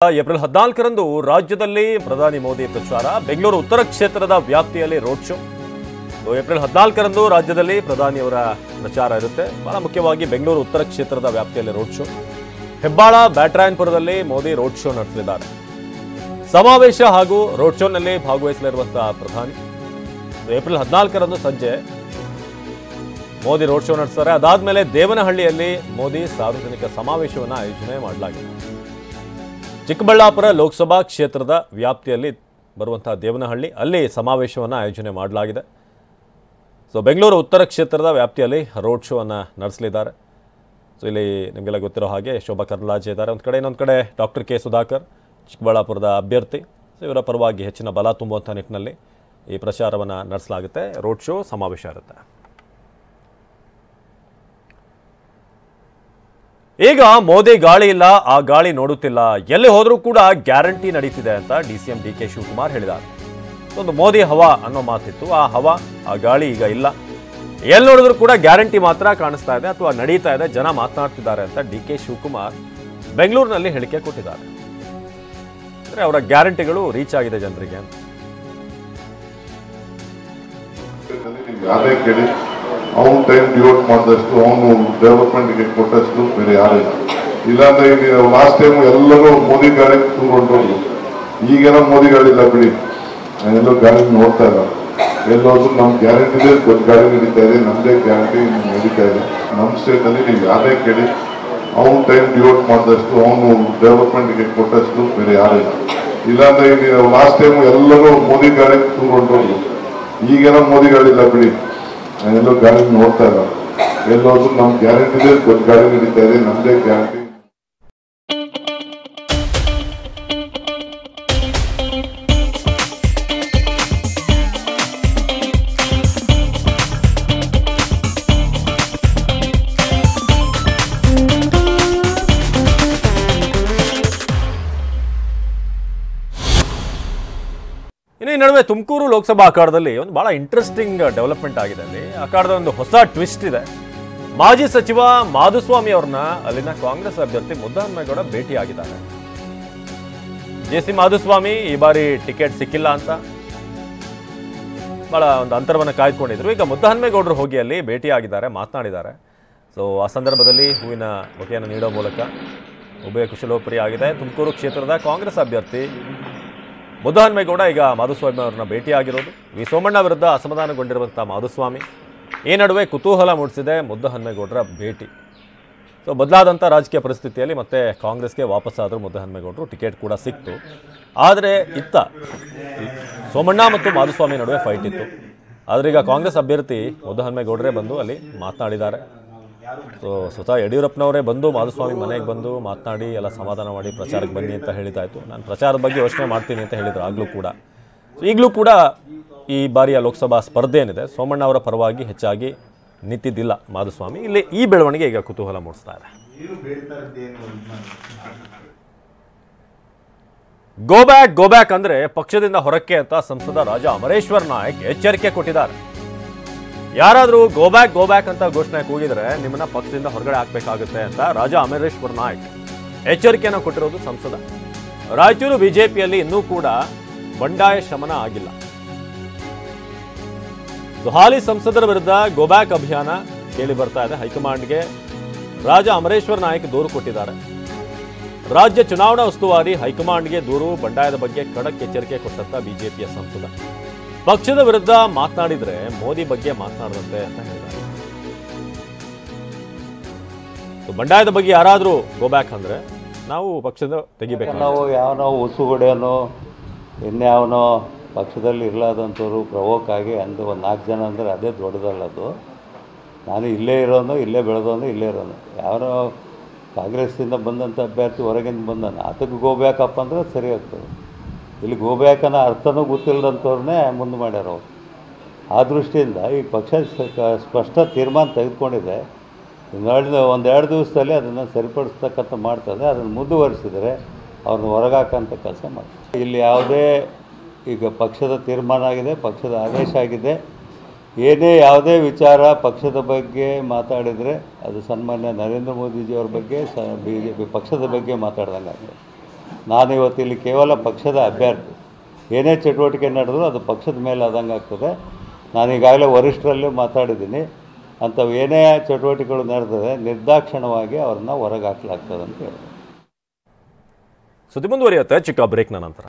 April 14ರಂದು ರಾಜ್ಯದಲ್ಲಿ ಪ್ರಧಾನಿ ಮೋದಿ ಪ್ರಚಾರ ಬೆಂಗಳೂರು ಉತ್ತರ ಕ್ಷೇತ್ರದ ವ್ಯಾಪ್ತಿಯಲ್ಲಿ ರೋಡ್ ಶೋ. ಏಪ್ರಿಲ್ 14ರಂದು ರಾಜ್ಯದಲ್ಲಿ ಪ್ರಧಾನಿಯವರ ಪ್ರಚಾರ ಇರುತ್ತೆ. ಬಹಳ ಮುಖ್ಯವಾಗಿ ಬೆಂಗಳೂರು ಉತ್ತರ ಕ್ಷೇತ್ರದ ವ್ಯಾಪ್ತಿಯಲ್ಲಿ ರೋಡ್ ಶೋ. ಹೆಬ್ಬಾಳ ಬ್ಯಾಟರಾಯನಪುರದಲ್ಲಿ ಮೋದಿ ರೋಡ್ ಶೋ ನಡೆಸಲಿದ್ದಾರೆ. ಸಮಾವೇಶ ಹಾಗೂ ರೋಡ್ ಶೋನಲ್ಲಿ ಭಾಗವಹಿಸಲಿರುವಂತಹ ಪ್ರಧಾನಿ ಏಪ್ರಿಲ್ 14ರಂದು ಸಂಜೆ ಮೋದಿ ರೋಡ್ ಶೋ ನಡೆಸ್ತಾರೆ. ಅದಾದ್ಮೇಲೆ ದೇವನಹಳ್ಳಿಯಲ್ಲಿ ಮೋದಿ ಸಾರ್ವಜನಿಕ ಸಮಾವೇಶವನ್ನು ಆಯೋಜನೆ ಮಾಡಲಾಗಿದೆ. ಚಿಕ್ಕಬಳ್ಳಾಪುರ ಲೋಕಸಭಾ ಕ್ಷೇತ್ರದ ವ್ಯಾಪ್ತಿಯಲ್ಲಿ ಬರುವಂತಹ ದೇವನಹಳ್ಳಿ ಅಲ್ಲಿ ಸಮಾವೇಶವನ್ನು ಆಯೋಜನೆ ಮಾಡಲಾಗಿದೆ. ಸೊ ಬೆಂಗಳೂರು ಉತ್ತರ ಕ್ಷೇತ್ರದ ವ್ಯಾಪ್ತಿಯಲ್ಲಿ ರೋಡ್ ಶೋವನ್ನು ನಡೆಸಲಿದ್ದಾರೆ. ಸೊ ಇಲ್ಲಿ ನಿಮಗೆಲ್ಲ ಗೊತ್ತಿರೋ ಹಾಗೆ ಶೋಭಾ ಕರಂದ್ಲಾಜೆ ಇದ್ದಾರೆ ಒಂದು ಕಡೆ, ಇನ್ನೊಂದು ಕಡೆ ಡಾಕ್ಟರ್ ಕೆ ಸುಧಾಕರ್ ಚಿಕ್ಕಬಳ್ಳಾಪುರದ ಅಭ್ಯರ್ಥಿ. ಸೊ ಇವರ ಪರವಾಗಿ ಹೆಚ್ಚಿನ ಬಲ ತುಂಬುವಂಥ ನಿಟ್ಟಿನಲ್ಲಿ ಈ ಪ್ರಚಾರವನ್ನು ನಡೆಸಲಾಗುತ್ತೆ. ರೋಡ್ ಶೋ ಸಮಾವೇಶ ಇರುತ್ತೆ. ಈಗ ಮೋದಿ ಗಾಳಿ ಇಲ್ಲ, ಆ ಗಾಳಿ ನೋಡುತ್ತಿಲ್ಲ, ಎಲ್ಲಿ ಹೋದರೂ ಕೂಡ ಗ್ಯಾರಂಟಿ ನಡೀತಿದೆ ಅಂತ ಡಿಸಿಎಂ ಡಿ ಕೆ ಶಿವಕುಮಾರ್ ಹೇಳಿದ್ದಾರೆ. ಒಂದು ಮೋದಿ ಹವಾ ಅನ್ನೋ ಮಾತಿತ್ತು, ಆ ಹವಾ ಆ ಗಾಳಿ ಈಗ ಇಲ್ಲ. ಎಲ್ಲಿ ನೋಡಿದ್ರು ಕೂಡ ಗ್ಯಾರಂಟಿ ಮಾತ್ರ ಕಾಣಿಸ್ತಾ ಇದೆ ಅಥವಾ ನಡೀತಾ ಇದೆ, ಜನ ಮಾತನಾಡ್ತಿದ್ದಾರೆ ಅಂತ ಡಿ ಕೆ ಶಿವಕುಮಾರ್ ಬೆಂಗಳೂರಿನಲ್ಲಿ ಹೇಳಿಕೆ ಕೊಟ್ಟಿದ್ದಾರೆ. ಅಂದರೆ ಅವರ ಗ್ಯಾರಂಟಿಗಳು ರೀಚ್ ಆಗಿದೆ ಜನರಿಗೆ ಅಂತ. ಅವನು ಟೈಮ್ ಡಿವೋಟ್ ಮಾಡಿದಷ್ಟು, ಅವನು ಡೆವಲಪ್ಮೆಂಟ್ಗೆ ಕೊಟ್ಟಷ್ಟು ಬೇರೆ ಯಾರಿಲ್ಲ. ಇಲ್ಲಾಂದ್ರೆ ಈಗ ಲಾಸ್ಟ್ ಟೈಮ್ ಎಲ್ಲರೂ ಮೋದಿ ಗಾಳಿ ತುಂಬಿಕೊಂಡ್ರು. ಈಗೇನೋ ಮೋದಿ ಗಾಳಿ ಇಲ್ಲ ಬಿಡಿ, ಎಲ್ಲೋ ಗಾಳಿ ನೋಡ್ತಾ ಇಲ್ಲ. ಎಲ್ಲೋದ್ರು ನಮ್ ಗ್ಯಾರಂಟಿ ಇದೆ, ದೊಡ್ಡ ಗಾಳಿ ನಡೀತಾ ಇದೆ, ನಮ್ದೇ ಗ್ಯಾರಂಟಿ ನಡೀತಾ ಇದೆ. ನಮ್ಮ ಸ್ಟೇಟ್ ಅಲ್ಲಿ ನೀವು ಯಾರೇ ಕೇಳಿ ಅವನು ಟೈಮ್ ಡಿವೋಟ್ ಮಾಡಿದಷ್ಟು, ಅವನು ಡೆವಲಪ್ಮೆಂಟ್ಗೆ ಕೊಟ್ಟಷ್ಟು ಬೇರೆ ಯಾರಿಲ್ಲ. ಇಲ್ಲಾಂದ್ರೆ ಈಗ ಲಾಸ್ಟ್ ಟೈಮ್ ಎಲ್ಲರೂ ಮೋದಿ ಗಾಳಿ ತುಂಬಿಕೊಂಡ್ರು. ಈಗೇನೋ ಮೋದಿ ಗಾಳಿ ಇಲ್ಲ ಬಿಡಿ, ಎಲ್ಲೋ ಗಾಳಿ ನೋಡ್ತಾ ಇಲ್ಲ. ಎಲ್ಲೋದ್ರು ನಮ್ ಗ್ಯಾರಂಟಿ ಇದೆ, ದೊಡ್ಡ ಗಾಳಿ ನಡೀತಾ ಇದೆ, ನಮ್ದೇ ಗ್ಯಾರಂಟಿ. ಇನ್ನು ಈ ನಡುವೆ ತುಮಕೂರು ಲೋಕಸಭಾ ಅಖಾಡದಲ್ಲಿ ಒಂದು ಬಹಳ ಇಂಟ್ರೆಸ್ಟಿಂಗ್ ಡೆವಲಪ್ಮೆಂಟ್ ಆಗಿದೆ. ಅಲ್ಲಿ ಅಖಾಡದ ಒಂದು ಹೊಸ ಟ್ವಿಸ್ಟ್ ಇದೆ. ಮಾಜಿ ಸಚಿವ ಮಾಧುಸ್ವಾಮಿ ಅವ್ರನ್ನ ಅಲ್ಲಿನ ಕಾಂಗ್ರೆಸ್ ಅಭ್ಯರ್ಥಿ ಮುದ್ದಹನುಮೇಗೌಡ ಭೇಟಿಯಾಗಿದ್ದಾರೆ. ಜೆ.ಸಿ. ಮಾಧುಸ್ವಾಮಿ ಈ ಬಾರಿ ಟಿಕೆಟ್ ಸಿಕ್ಕಿಲ್ಲ ಅಂತ ಬಹಳ ಒಂದು ಅಂತರವನ್ನು ಕಾಯ್ದುಕೊಂಡಿದ್ರು. ಈಗ ಮುದ್ದಹನುಮೇಗೌಡರು ಹೋಗಿ ಅಲ್ಲಿ ಭೇಟಿಯಾಗಿದ್ದಾರೆ, ಮಾತನಾಡಿದ್ದಾರೆ. ಸೊ ಆ ಸಂದರ್ಭದಲ್ಲಿ ಹೂವಿನ ಬೊಕೆಯನ್ನು ನೀಡೋ ಮೂಲಕ ಉಭಯ ಕುಶಲೋಪರಿ ಆಗಿದೆ. ತುಮಕೂರು ಕ್ಷೇತ್ರದ ಕಾಂಗ್ರೆಸ್ ಅಭ್ಯರ್ಥಿ ಮುದ್ದಹನುಮೇಗೌಡ ಈಗ ಮಾಧುಸ್ವಾಮಿ ಅವರನ್ನ ಭೇಟಿಯಾಗಿರೋದು. ವಿ ಸೋಮಣ್ಣ ವಿರುದ್ಧ ಅಸಮಾಧಾನಗೊಂಡಿರುವಂಥ ಮಾಧುಸ್ವಾಮಿ ಈ ನಡುವೆ ಕುತೂಹಲ ಮೂಡಿಸಿದೆ ಮುದ್ದಹನುಮೇಗೌಡರ ಭೇಟಿ. ಸೊ ಬದಲಾದಂಥ ರಾಜಕೀಯ ಪರಿಸ್ಥಿತಿಯಲ್ಲಿ ಮತ್ತೆ ಕಾಂಗ್ರೆಸ್ಗೆ ವಾಪಸ್ಸಾದರು ಮುದ್ದಹನುಮೇಗೌಡರು. ಟಿಕೆಟ್ ಕೂಡ ಸಿಕ್ತು. ಆದರೆ ಇತ್ತ ಸೋಮಣ್ಣ ಮತ್ತು ಮಾಧುಸ್ವಾಮಿ ನಡುವೆ ಫೈಟ್ ಇತ್ತು. ಆದರೆ ಈಗ ಕಾಂಗ್ರೆಸ್ ಅಭ್ಯರ್ಥಿ ಮುದ್ದಹನುಮೇಗೌಡರೇ ಬಂದು ಅಲ್ಲಿ ಮಾತನಾಡಿದ್ದಾರೆ. ಸೊ ಸ್ವತಃ ಯಡಿಯೂರಪ್ಪನವರೇ ಬಂದು ಮಾಧುಸ್ವಾಮಿ ಮನೆಗೆ ಬಂದು ಮಾತನಾಡಿ ಎಲ್ಲ ಸಮಾಧಾನ ಮಾಡಿ ಪ್ರಚಾರಕ್ಕೆ ಬನ್ನಿ ಅಂತ ಹೇಳಿದಾಯಿತು. ನಾನು ಪ್ರಚಾರದ ಬಗ್ಗೆ ಯೋಚನೆ ಮಾಡ್ತೀನಿ ಅಂತ ಹೇಳಿದರು ಆಗಲೂ ಕೂಡ. ಸೊ ಈಗಲೂ ಕೂಡ ಈ ಬಾರಿಯ ಲೋಕಸಭಾ ಸ್ಪರ್ಧೆ ಏನಿದೆ ಸೋಮಣ್ಣ ಅವರ ಪರವಾಗಿ ಹೆಚ್ಚಾಗಿ ನಿಂತಿದ್ದಿಲ್ಲ ಮಾಧುಸ್ವಾಮಿ. ಇಲ್ಲಿ ಈ ಬೆಳವಣಿಗೆ ಈಗ ಕುತೂಹಲ ಮೂಡಿಸ್ತಾ ಇದೆ. ಗೋ ಬ್ಯಾಕ್ ಅಂದರೆ ಪಕ್ಷದಿಂದ ಹೊರಕ್ಕೆ ಅಂತ ಸಂಸದ ರಾಜಾ ಅಮರೇಶ್ವರ್ ನಾಯಕ್ ಎಚ್ಚರಿಕೆ ಕೊಟ್ಟಿದ್ದಾರೆ. ಯಾರಾದರೂ ಗೋ ಬ್ಯಾಕ್ ಅಂತ ಘೋಷಣೆ ಕೂಗಿದ್ರೆ ನಿಮ್ಮನ್ನ ಪಕ್ಷದಿಂದ ಹೊರಗಡೆ ಹಾಕಬೇಕಾಗುತ್ತೆ ಅಂತ ರಾಜಾ ಅಮರೇಶ್ವರ್ ನಾಯಕ್ ಎಚ್ಚರಿಕೆಯನ್ನು ಕೊಟ್ಟಿರೋದು ಸಂಸದ. ರಾಯಚೂರು ಬಿಜೆಪಿಯಲ್ಲಿ ಇನ್ನೂ ಕೂಡ ಬಂಡಾಯ ಶಮನ ಆಗಿಲ್ಲ. ಹಾಲಿ ಸಂಸದರ ವಿರುದ್ಧ ಗೋ ಬ್ಯಾಕ್ ಅಭಿಯಾನ ಕೇಳಿ ಬರ್ತಾ ಇದೆ. ಹೈಕಮಾಂಡ್ಗೆ ರಾಜಾ ಅಮರೇಶ್ವರ್ ನಾಯಕ್ ದೂರು ಕೊಟ್ಟಿದ್ದಾರೆ. ರಾಜ್ಯ ಚುನಾವಣಾ ಉಸ್ತುವಾರಿ ಹೈಕಮಾಂಡ್ಗೆ ದೂರು, ಬಂಡಾಯದ ಬಗ್ಗೆ ಖಡಕ್ ಎಚ್ಚರಿಕೆ ಕೊಟ್ಟಂತ ಬಿಜೆಪಿಯ ಸಂಸದ. ಪಕ್ಷದ ವಿರುದ್ಧ ಮಾತನಾಡಿದ್ರೆ ಮೋದಿ ಬಗ್ಗೆ ಮಾತನಾಡದಂತೆ ಅಂತ ಹೇಳಿದ್ದಾರೆ. ಬಂಡಾಯದ ಬಗ್ಗೆ ಯಾರಾದರೂ ಗೋ ಬ್ಯಾಕ್ ಅಂದ್ರೆ ನಾವು ಪಕ್ಷದ ತೆಗಿಬೇಕು. ನಾವು ಯಾವನೋ ಉಸುಗುಡೆನೋ ಇನ್ಯಾವನೋ ಪಕ್ಷದಲ್ಲಿ ಇರಲಾದಂಥವ್ರು ಪ್ರವೋಕ್ ಆಗಿ ಅಂದು ಒಂದು 4 ಜನ ಅಂದರೆ ಅದೇ ದೊಡ್ಡದಲ್ಲದು. ನಾನು ಇಲ್ಲೇ ಇರೋನು, ಇಲ್ಲೇ ಬೆಳೆದವನು, ಇಲ್ಲೇ ಇರೋನು. ಯಾವನೋ ಕಾಂಗ್ರೆಸ್ಸಿಂದ ಬಂದಂಥ ಅಭ್ಯರ್ಥಿ ಹೊರಗಿಂದ ಬಂದಾನೆ, ಅದಕ್ಕೆ ಗೋ ಬ್ಯಾಕಪ್ಪ ಅಂದರೆ ಸರಿ ಆಗ್ತದೆ. ಇಲ್ಲಿ ಗೋ ಬ್ಯಾಕ್ ಅನ್ನೋ ಅರ್ಥನೂ ಗೊತ್ತಿಲ್ಲದಂಥವ್ರನ್ನೇ ಮುಂದೆ ಮಾಡ್ಯಾರ ಅವರು. ಆ ದೃಷ್ಟಿಯಿಂದ ಈ ಪಕ್ಷ ಸ್ಪಷ್ಟ ತೀರ್ಮಾನ ತೆಗೆದುಕೊಂಡಿದೆ. ಒಂದೆರಡು ದಿವಸದಲ್ಲಿ ಅದನ್ನು ಸರಿಪಡಿಸ್ತಕ್ಕಂಥ ಮಾಡ್ತದೆ. ಅದನ್ನು ಮುಂದುವರಿಸಿದರೆ ಅವ್ರನ್ನ ಹೊರಗಾಕಂಥ ಕೆಲಸ ಮಾಡ್ತಾರೆ. ಇಲ್ಲಿ ಯಾವುದೇ ಈಗ ಪಕ್ಷದ ತೀರ್ಮಾನ ಆಗಿದೆ, ಪಕ್ಷದ ಆದೇಶ ಆಗಿದೆ. ಏನೇ ಯಾವುದೇ ವಿಚಾರ ಪಕ್ಷದ ಬಗ್ಗೆ ಮಾತಾಡಿದರೆ ಅದು ಸನ್ಮಾನ್ಯ ನರೇಂದ್ರ ಮೋದಿಜಿಯವ್ರ ಬಗ್ಗೆ BJP ಪಕ್ಷದ ಬಗ್ಗೆ ಮಾತಾಡ್ದಂಗೆ. ನಾನು ಇವತ್ತು ಇಲ್ಲಿ ಕೇವಲ ಪಕ್ಷದ ಅಭ್ಯರ್ಥಿ. ಏನೇ ಚಟುವಟಿಕೆ ನಡೆದರೂ ಅದು ಪಕ್ಷದ ಮೇಲೆ ಆದಂಗೆ ಆಗ್ತದೆ. ನಾನು ಈಗಾಗಲೇ ವರಿಷ್ಠರಲ್ಲೂ ಮಾತಾಡಿದ್ದೀನಿ. ಅಂಥವು ಏನೇ ಚಟುವಟಿಕೆಗಳು ನಡೆದರೆ ನಿರ್ದಾಕ್ಷಿಣ್ಯವಾಗಿ ಅವ್ರನ್ನ ಹೊರಗೆ ಹಾಕಲಾಗ್ತದೆ ಅಂತ ಹೇಳಿದೆ. ಸುದ್ದಿ ಮುಂದುವರಿಯುತ್ತೆ ಚಿಕ್ಕ ಬ್ರೇಕ್ನ ನಂತರ.